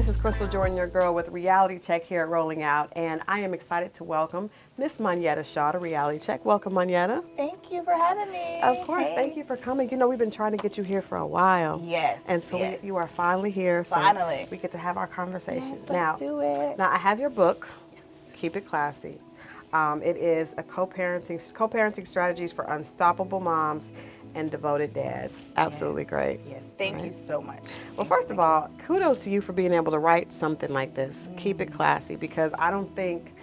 this is Christal Jordan, your girl with Reality Check here at Rolling Out, and I am excited to welcome Miss Monyetta Shaw to Reality Check. Welcome, Monyetta. Thank you for having me. Of course, Hey. Thank you for coming. You know, we've been trying to get you here for a while. Yes. And so yes. you are finally here. So Finally. we get to have our conversation. Yes, let's do it. Now, I have your book, Yes. Keep It Classy. It is a co-parenting strategies for unstoppable moms and devoted dads. Absolutely Yes, great. Yes, thank you so much. Well, first of all, kudos to you for being able to write something like this. Keep it classy, because I don't think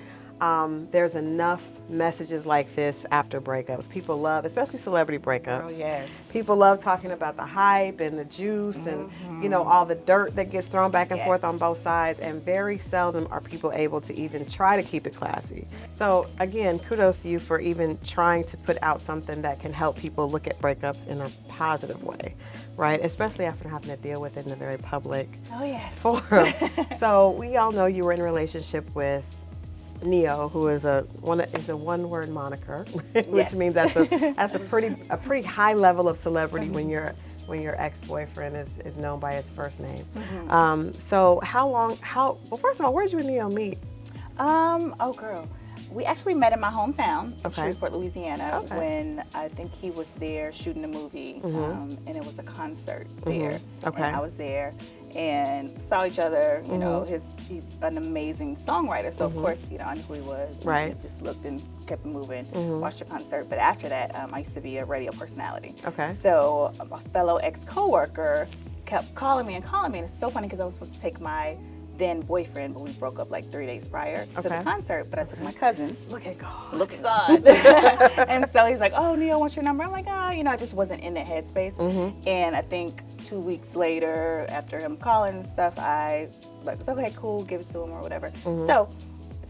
there's enough messages like this after breakups. People love, especially celebrity breakups. Oh, yes. People love talking about the hype and the juice and, you know, all the dirt that gets thrown back and forth on both sides. And very seldom are people able to even try to keep it classy. So again, kudos to you for even trying to put out something that can help people look at breakups in a positive way, right? Especially after having to deal with it in a very public forum. So we all know you were in a relationship with Neyos, who is a one-word moniker, which means that's a pretty high level of celebrity when your ex-boyfriend is known by his first name. So well, first of all, where did you and Neyos meet? Oh girl, we actually met in my hometown of Okay. Shreveport, Louisiana, Okay. when I think he was there shooting a movie, and it was a concert there. Okay. And I was there and saw each other. You know, he's an amazing songwriter, so of course, you know, I knew who he was. Right. And just looked and kept moving, watched the concert. But after that, I used to be a radio personality. Okay. So a fellow ex-coworker kept calling me, and it's so funny because I was supposed to take my then boyfriend, but we broke up like 3 days prior to the concert, but I took my cousins. Look at God. Look at God. And so he's like, oh, Neo, what's your number? I'm like, oh, you know, I just wasn't in that headspace. And I think 2 weeks later, after him calling and stuff, I like, it's okay, cool, give it to him or whatever. So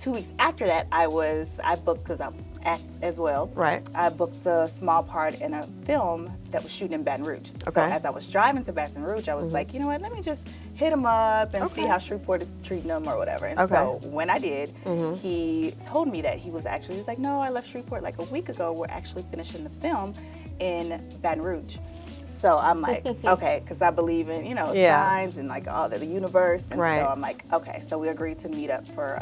2 weeks after that, I booked, because I act as well. Right. I booked a small part in a film that was shooting in Baton Rouge. So as I was driving to Baton Rouge, I was like, you know what, let me just hit him up and see how Shreveport is treating him or whatever. And so when I did, he told me that he was like, no, I left Shreveport like a week ago. We're actually finishing the film in Baton Rouge. So I'm like, okay, because I believe in, you know, signs and like all the universe. And so I'm like, okay. So we agreed to meet up for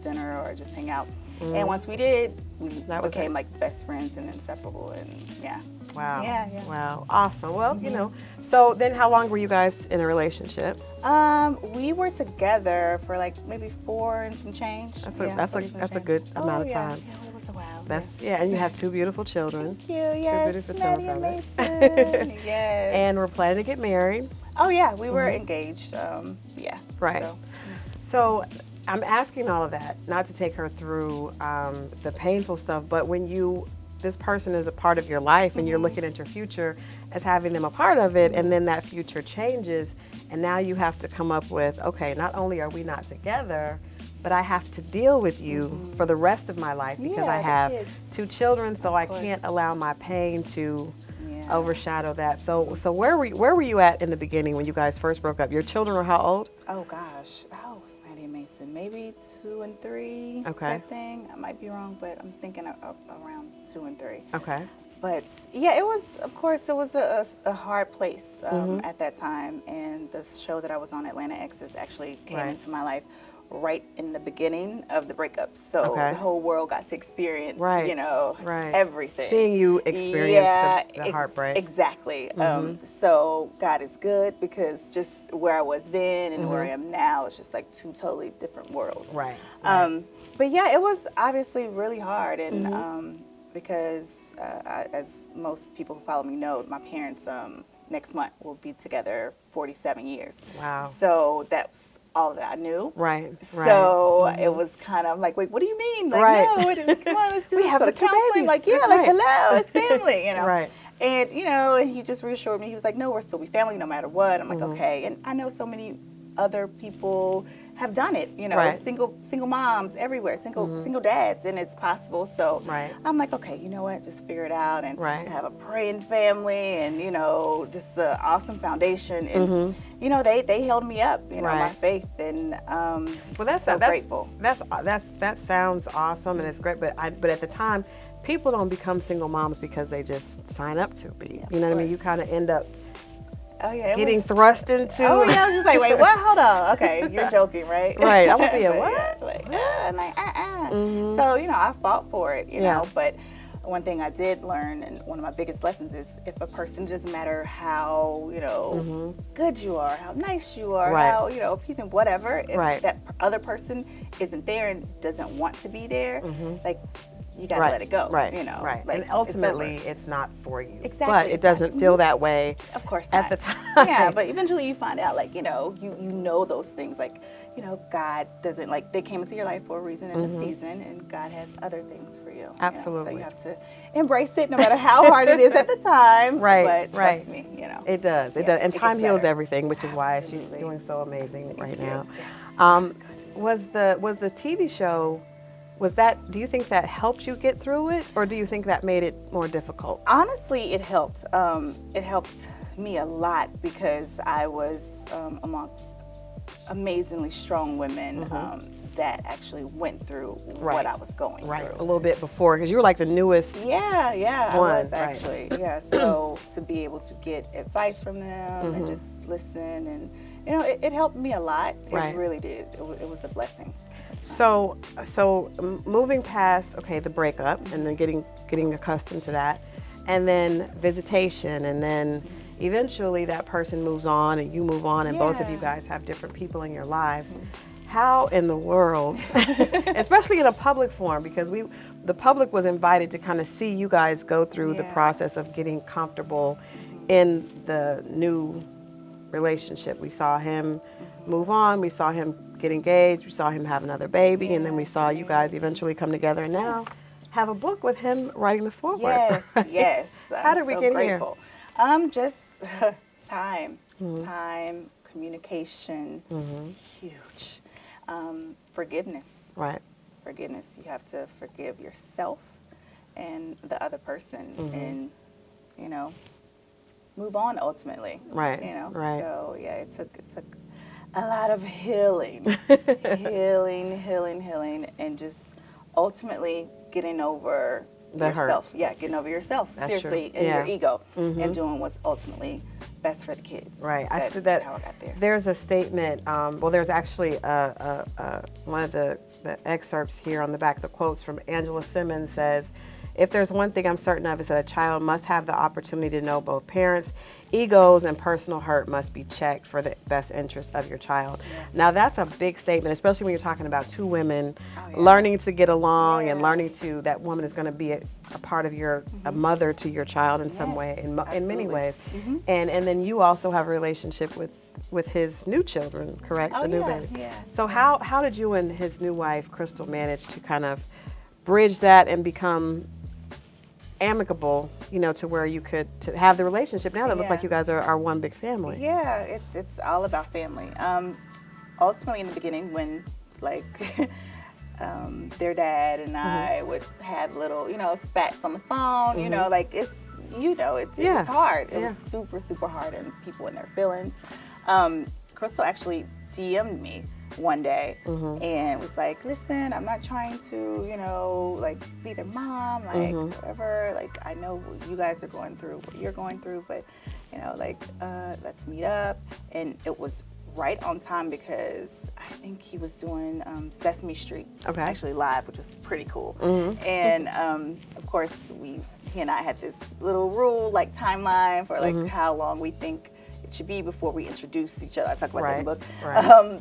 dinner or just hang out. And once we did, we became like best friends and inseparable. And Wow. Yeah. Wow. Awesome. Well, you know, so then how long were you guys in a relationship? We were together for like maybe 4 and some change. That's a good amount of time. Yeah, it was a while. And you have 2 beautiful children. Thank you. Yes. 2 beautiful Maddie children. and Mason. Yes. And we're planning to get married. Oh yeah, we were engaged. Right. So I'm asking all of that, not to take her through the painful stuff, but when this person is a part of your life and you're looking at your future as having them a part of it, and then that future changes, and now you have to come up with, okay, not only are we not together, but I have to deal with you for the rest of my life because I have 2 children, so I can't allow my pain to overshadow that. So where were you at in the beginning when you guys first broke up? Your children were how old? Oh gosh, it's Maddie and Mason, maybe 2 and 3 type thing. I might be wrong, but I'm thinking around 2 and 3. Okay. But yeah, it was a hard place at that time, and the show that I was on, Atlanta Exes, actually came into my life right in the beginning of the breakup. So the whole world got to experience, you know, everything. Seeing you experience the heartbreak. Exactly. So God is good, because just where I was then and where I am now, it's just like 2 totally different worlds. Right. But yeah, it was obviously really hard, and because as most people who follow me know, my parents next month will be together 47 years. Wow. So that's all that I knew. Right. So it was kind of like, wait, what do you mean? Like, no, come on, let's do this. have go to 2 counseling. babies. Like, like, hello, it's family, you know. Right. And, you know, and he just reassured me. He was like, no, we'll still be family no matter what. I'm like, okay. And I know so many other people have done it, you know, single moms everywhere, single dads, and it's possible. So I'm like, okay, you know what, just figure it out, and have a praying family, and, you know, just an awesome foundation. And you know, they held me up, you know, my faith, and well, that's grateful. That sounds awesome, and it's great. But at the time, people don't become single moms because they just sign up to be. You know what I mean? You kind of end up getting thrust into. Oh yeah, I was just like, wait, what? Hold on. Okay, you're joking, right? Right. I'm gonna be a what? Yeah, like, I'm like, So I fought for it, you know. But one thing I did learn, and one of my biggest lessons, is if a person, doesn't matter how good you are, how nice you are, how appeasing, whatever, if that other person isn't there and doesn't want to be there, like, you gotta let it go, right? Like, and ultimately, it's not for you. Exactly. But it doesn't feel that way. Of course At not. the time. Yeah, but eventually you find out, like, you know those things, like, God doesn't, like, they came into your life for a reason and a season, and God has other things for you. Absolutely. So you have to embrace it, no matter how hard it is at the time. Right. But trust me, It does. It does. And time heals everything, which is why she's doing so amazing right now. Yes. Was the TV show? Do you think that helped you get through it, or do you think that made it more difficult? Honestly, it helped. It helped me a lot because I was amongst amazingly strong women that actually went through what I was going through. A little bit before, because you were like the newest. Yeah, I was actually. Yeah, so to be able to get advice from them and just listen, and it helped me a lot. It really did. It was a blessing. So moving past, the breakup, and then getting accustomed to that, and then visitation, and then eventually that person moves on and you move on, and both of you guys have different people in your lives. How in the world, especially in a public forum, because the public was invited to kind of see you guys go through the process of getting comfortable in the new relationship. We saw him move on, we saw him get engaged, we saw him have another baby, and then we saw you guys eventually come together and now have a book with him writing the foreword. Yes. How did we get grateful. Just time, communication, huge. Forgiveness. Right. Forgiveness. You have to forgive yourself and the other person, and move on ultimately. Right. So it took a lot of healing, healing, and just ultimately getting over yourself. Yeah, getting over yourself. That's seriously, true. And your ego, and doing what's ultimately best for the kids. Right. That's I said that. How I got there. There's a statement. There's actually one of the excerpts here on the back. The quotes from Angela Simmons says, "If there's one thing I'm certain of, is that a child must have the opportunity to know both parents. Egos and personal hurt must be checked for the best interest of your child." Yes. Now that's a big statement, especially when you're talking about two women learning to get along and learning to, that woman is going to be a part of your, a mother to your child in some way, in many ways. And then you also have a relationship with his new children, correct? Oh, the new yeah, baby. yeah. So how did you and his new wife, Christal, manage to kind of bridge that and become amicable, to where you could to have the relationship now that look like you guys are one big family? Yeah, it's all about family. Ultimately, in the beginning, when their dad and I would have little, spats on the phone, it's hard. It was super, super hard, and people in their feelings. Christal actually DM'd me one day and was like, "Listen, I'm not trying to, be their mom, whatever. I know what you guys are going through, what you're going through, but, let's meet up." And it was right on time because I think he was doing Sesame Street actually live, which was pretty cool. And of course, he and I had this little rule, timeline for how long we think it should be before we introduce each other. I talk about that in the book.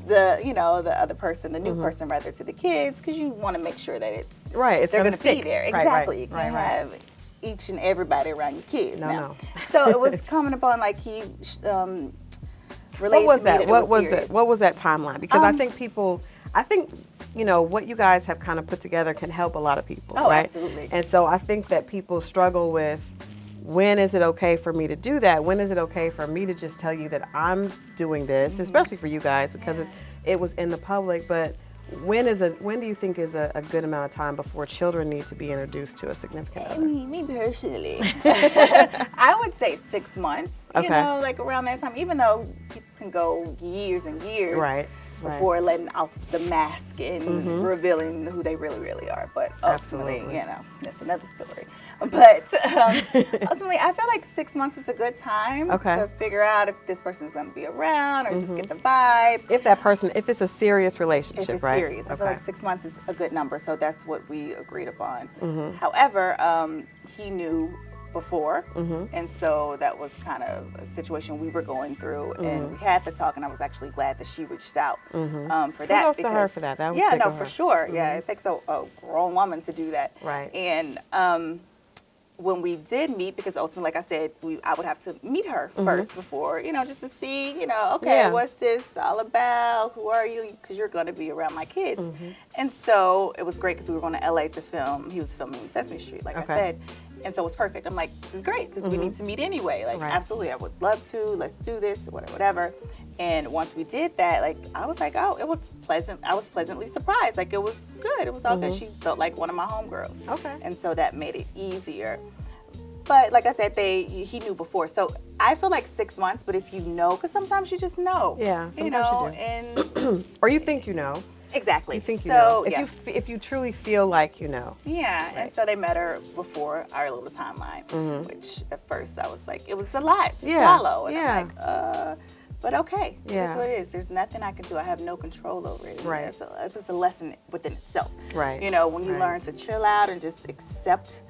The other person, the new person rather, to the kids, because you want to make sure that they're going to be there. Exactly. You can't have each and everybody around your kids. No. So it was coming upon he related what was to that? me What was that timeline? Because I think what you guys have kind of put together can help a lot of people, right? Absolutely. And so I think that people struggle with, when is it okay for me to do that? When is it okay for me to just tell you that I'm doing this, especially for you guys, because it was in the public, but when do you think is a good amount of time before children need to be introduced to a significant other? Me personally, I would say 6 months, around that time, even though people can go years and years before letting off the mask and revealing who they really, really are. But ultimately, that's another story. But ultimately, I feel like 6 months is a good time Okay. to figure out if this person's going to be around or just get the vibe. If it's a serious relationship, If it's right? serious. I feel like 6 months is a good number, so that's what we agreed upon. Mm-hmm. However, he knew before, and so that was kind of a situation we were going through, and we had to talk, and I was actually glad that she reached out for that. Kudos to her for that. That was yeah, big no, of her. for sure. Yeah, it takes a grown woman to do that. Right. And when we did meet, because ultimately, like I said, I would have to meet her first before, just to see, okay, what's this all about? Who are you? Because you're going to be around my kids. And so it was great because we were going to LA to film. He was filming in Sesame Street, like I said. And so it was perfect. I'm like, this is great because we need to meet anyway. Like, absolutely, I would love to. Let's do this, whatever. And once we did that, like, I was like, oh, it was pleasant. I was pleasantly surprised. Like, it was good. It was all good. She felt like one of my homegirls. Okay. And so that made it easier. But like I said, he knew before. So I feel like 6 months, but if you know, because sometimes you just know. Yeah, sometimes you do. And or you think you know. Exactly. You think you know. If you truly feel like you know. Yeah, and so they met her before our little timeline, which at first I was like, it was a lot to swallow. And I'm like, but okay, it is what it is. There's nothing I can do. I have no control over it. Right. It's just a lesson within itself. Right. When you learn to chill out and just accept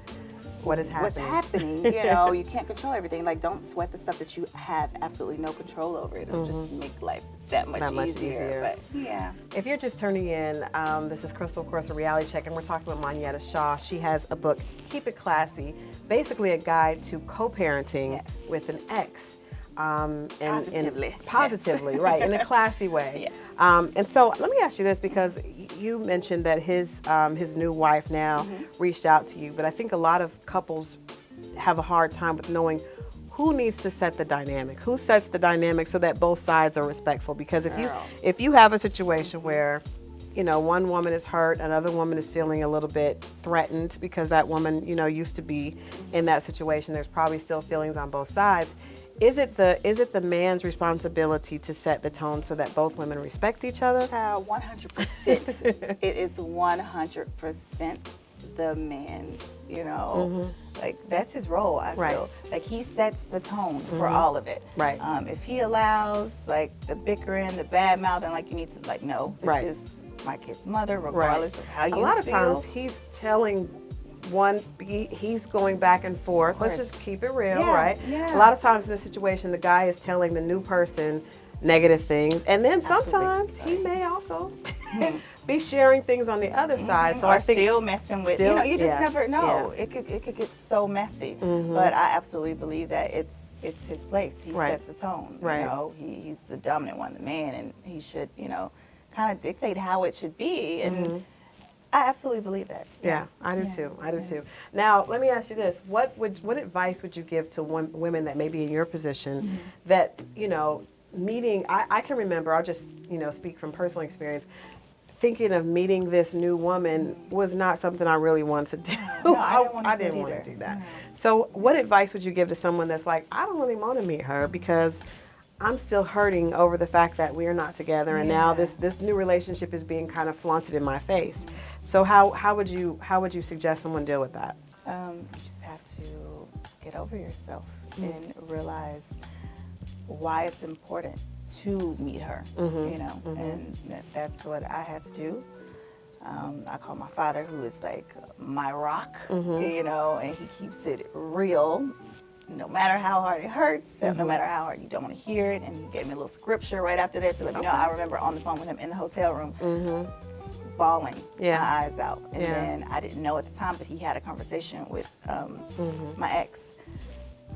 what's happening, you can't control everything. Like, don't sweat the stuff that you have absolutely no control over. It'll just make life that much easier. But yeah. If you're just turning in, this is Christal, of course, a reality check, and we're talking about Monyetta Shaw. She has a book, Keep It Classy, basically a guide to co-parenting with an ex. Positively, right, in a classy way. Yes. And so let me ask you this, because you mentioned that his new wife now reached out to you, but I think a lot of couples have a hard time with knowing who needs to set the dynamic, who sets the dynamic so that both sides are respectful. Because if you have a situation where one woman is hurt, another woman is feeling a little bit threatened because that woman used to be in that situation, there's probably still feelings on both sides. Is it the man's responsibility to set the tone so that both women respect each other? 100%. It is 100% the man's, like, that's his role, I feel. Like, he sets the tone for all of it. Right. If he allows, like, the bickering, the bad mouthing, like, you need to, like, no, this is my kid's mother, regardless of how you feel. A lot of times he's telling he's going back and forth. Let's just keep it real, right? Yeah. A lot of times in this situation, the guy is telling the new person negative things, and then sometimes he may also be sharing things on the other side. So I think still messing with. You just never know. Yeah. It could get so messy. But I absolutely believe that it's his place. He sets the tone. Right. He's the dominant one, the man, and he should kind of dictate how it should be. And I absolutely believe that. Yeah, I do too. I do too. Now, let me ask you this: what advice would you give to women that may be in your position that meeting? I can remember. I'll just speak from personal experience. Thinking of meeting this new woman was not something I really wanted to do. No, I didn't want to do that. So, what advice would you give to someone that's like, I don't really want to meet her because I'm still hurting over the fact that we are not together, and now this new relationship is being kind of flaunted in my face. So how would you suggest someone deal with that? You just have to get over yourself and realize why it's important to meet her. And that's what I had to do. I call my father, who is like my rock, and he keeps it real. No matter how hard it hurts, no matter how hard you don't want to hear it, and he gave me a little scripture right after that to let me know. I remember on the phone with him in the hotel room, bawling my eyes out. And then I didn't know at the time, but he had a conversation with my ex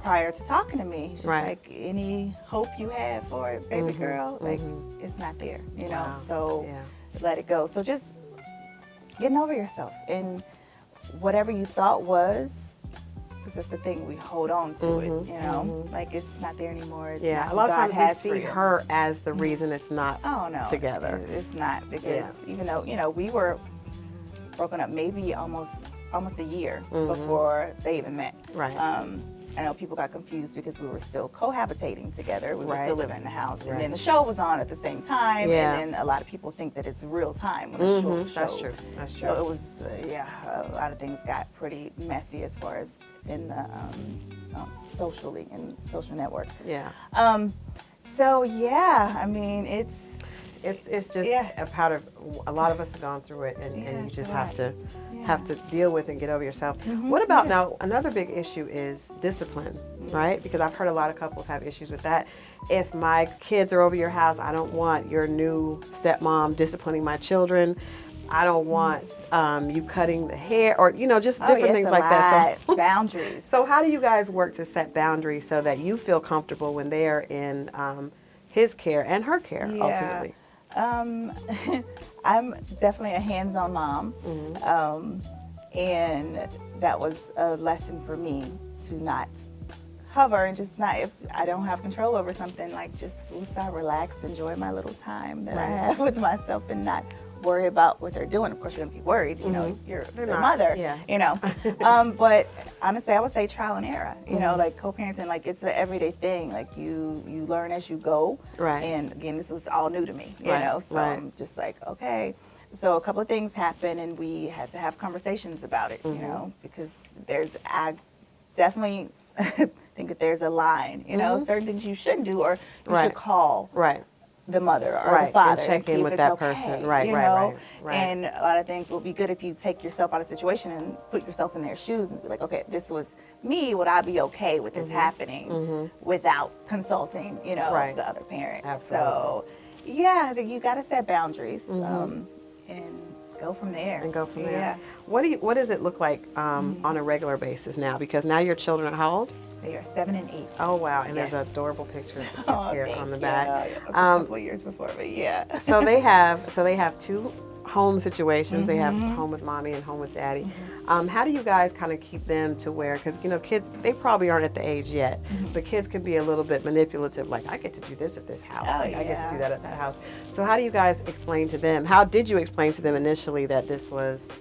prior to talking to me. He's just like, any hope you have for it, baby girl, like, it's not there, so let it go. So just getting over yourself, and whatever you thought was, because that's the thing, we hold on to it, like, it's not there anymore. It's not a lot of God times we see her as the reason it's not together. It's not, because even though, we were broken up maybe almost a year before they even met. Right. I know people got confused because we were still cohabitating together. We were Right. still living in the house. And Right. then the show was on at the same time. Yeah. And then a lot of people think that it's real time when a show. That's true. That's true. So it was, a lot of things got pretty messy as far as in the socially and social network. Yeah. So yeah, I mean, it's just a part of, a lot of us have gone through it, and you just have to deal with and get over yourself. What about now, another big issue is discipline, right? Because I've heard a lot of couples have issues with that. If my kids are over your house, I don't want your new stepmom disciplining my children. I don't want you cutting the hair, or just different things like that. So boundaries. So how do you guys work to set boundaries so that you feel comfortable when they're in his care and her care ultimately? I'm definitely a hands-on mom, and that was a lesson for me to not hover and just not, if I don't have control over something, like just relax, enjoy my little time that I have with myself, and not worry about what they're doing. Of course, you're gonna be worried. You're their mother. But honestly, I would say trial and error. Like co-parenting, like it's an everyday thing. Like you learn as you go. Right. And again, this was all new to me. So Right. I'm just like, okay. So a couple of things happened, and we had to have conversations about it. Because I definitely think that there's a line. Certain things you shouldn't do, or you should call. Right. The mother or the father, and check in with that person. Right. And a lot of things will be good if you take yourself out of the situation and put yourself in their shoes and be like, okay, this was me. Would I be okay with this happening without consulting, the other parent? Absolutely. So, yeah, you got to set boundaries and go from there. Yeah. What does it look like on a regular basis now? Because now your children are how old? They are 7 and 8. Oh wow! And there's an adorable picture of the kids here on the back. A couple of years before, but yeah. So they have two home situations. They have home with mommy and home with daddy. How do you guys kind of keep them to where? Because kids, they probably aren't at the age yet, but kids can be a little bit manipulative. Like, I get to do this at this house. I get to do that at that house. So how do you guys explain to them? How did you explain to them initially that this was,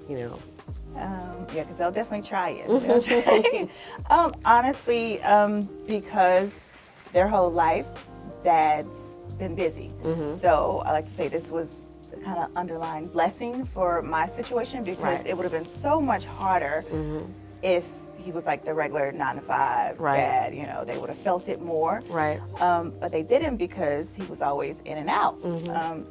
because they'll definitely try it. Honestly, because their whole life, Dad's been busy. So I like to say this was the kind of underlying blessing for my situation, because it would have been so much harder if he was like the regular 9-to-5 dad. They would have felt it more. But they didn't, because he was always in and out.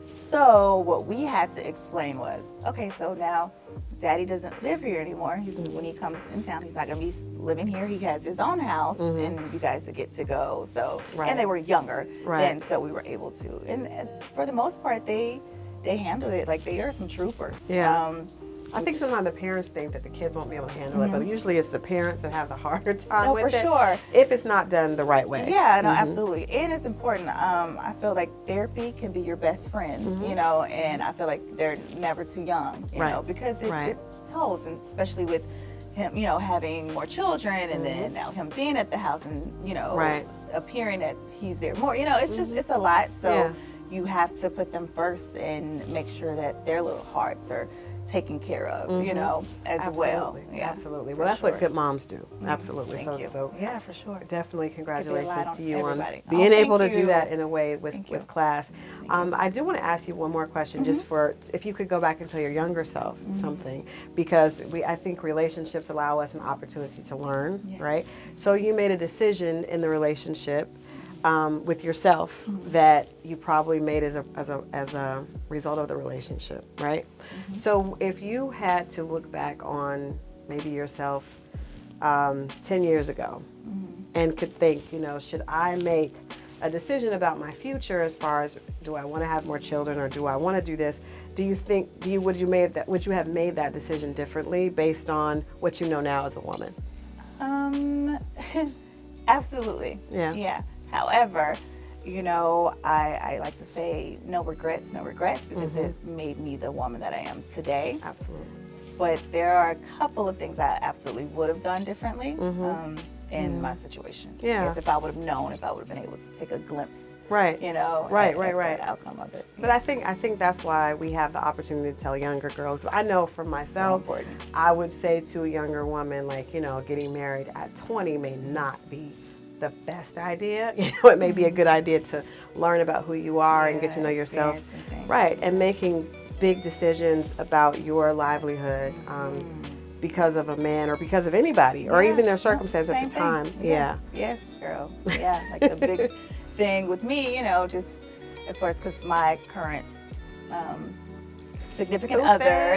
So what we had to explain was, okay, so now Daddy doesn't live here anymore. When he comes in town, he's not going to be living here. He has his own house, and you guys get to go. So, and they were younger then, so we were able to. And for the most part, they handled it like they are some troopers. I think sometimes the parents think that the kids won't be able to handle it, but usually it's the parents that have the harder time with it. For sure. If it's not done the right way. Yeah, no, absolutely. And it's important. I feel like therapy can be your best friends, and I feel like they're never too young, you know, because it tolls, and especially with him, having more children, and then now him being at the house, and, appearing that he's there more, it's just, it's a lot. So you have to put them first and make sure that their little hearts are taken care of, as well. Yeah, absolutely. Well, that's what good moms do. Absolutely. Thank you. So yeah, for sure. Definitely congratulations to you everybody. on being able to do that in a way with class. I do want to ask you one more question, just for if you could go back and tell your younger self something, because I think relationships allow us an opportunity to learn, right? So you made a decision in the relationship with yourself that you probably made as a result of the relationship, right? So if you had to look back on maybe yourself 10 years ago and could think, should I make a decision about my future as far as, do I want to have more children, or do I want to do this? Do you think, would you have made that decision differently based on what you know now as a woman? Absolutely. Yeah. However, I like to say no regrets, because it made me the woman that I am today. Absolutely. But there are a couple of things I absolutely would have done differently in my situation. Yeah. Because if I would have known, if I would have been able to take a glimpse Right. You know, right. the outcome of it. But I think that's why we have the opportunity to tell younger girls. 'Cause I know for myself, So important. I would say to a younger woman, like, you know, getting married at 20 may not be the best idea. You know, it may be a good idea to learn about who you are and get to know yourself. Right. And making big decisions about your livelihood because of a man or because of anybody or even their circumstance at the time. Yes, girl. Yeah, like the big thing with me, you know, just as far as because my current significant other,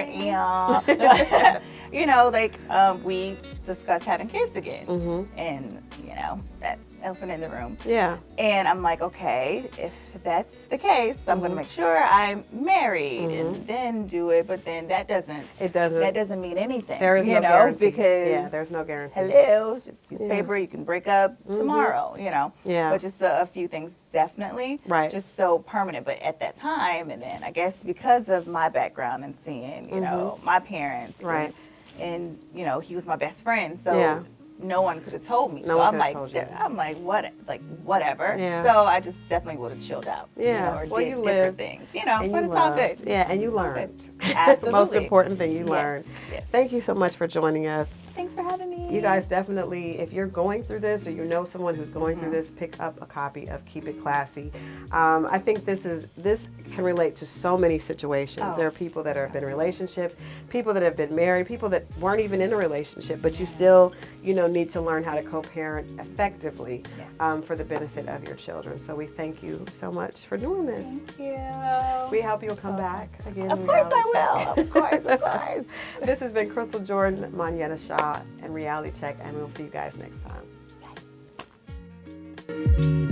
you know, like we discussed having kids again, and you know that elephant in the room. Yeah. And I'm like, okay, if that's the case, I'm going to make sure I'm married and then do it. But then that doesn't mean anything. There is no guarantee. Because there's no guarantee. Hello, just a piece of paper, you can break up tomorrow, you know. Yeah. But just a few things definitely. Right. Just so permanent. But at that time, and then I guess because of my background and seeing, you know, my parents. Right. And you know, he was my best friend. So no one could have told me. No so one I'm like, what? Like, whatever. Yeah. So I just definitely would have chilled out. Yeah. You know, or well, did you different lived, things. You know, and but you it's all loved. good. Yeah, and you It's all learned. good. Absolutely. The most important thing, you learned. Yes. Thank you so much for joining us. Thanks for having me. You guys definitely, if you're going through this or you know someone who's going through this, pick up a copy of Keep It Classy. I think this can relate to so many situations. There are people that have been in relationships, people that have been married, people that weren't even in a relationship, but you still, you know, need to learn how to co-parent effectively for the benefit of your children. So we thank you so much for doing this. Thank you. We hope you'll come back again. Of course I will. Of course. This has been Christal Jordan, Monyetta Shaw, and Reality Check, and we'll see you guys next time. Bye.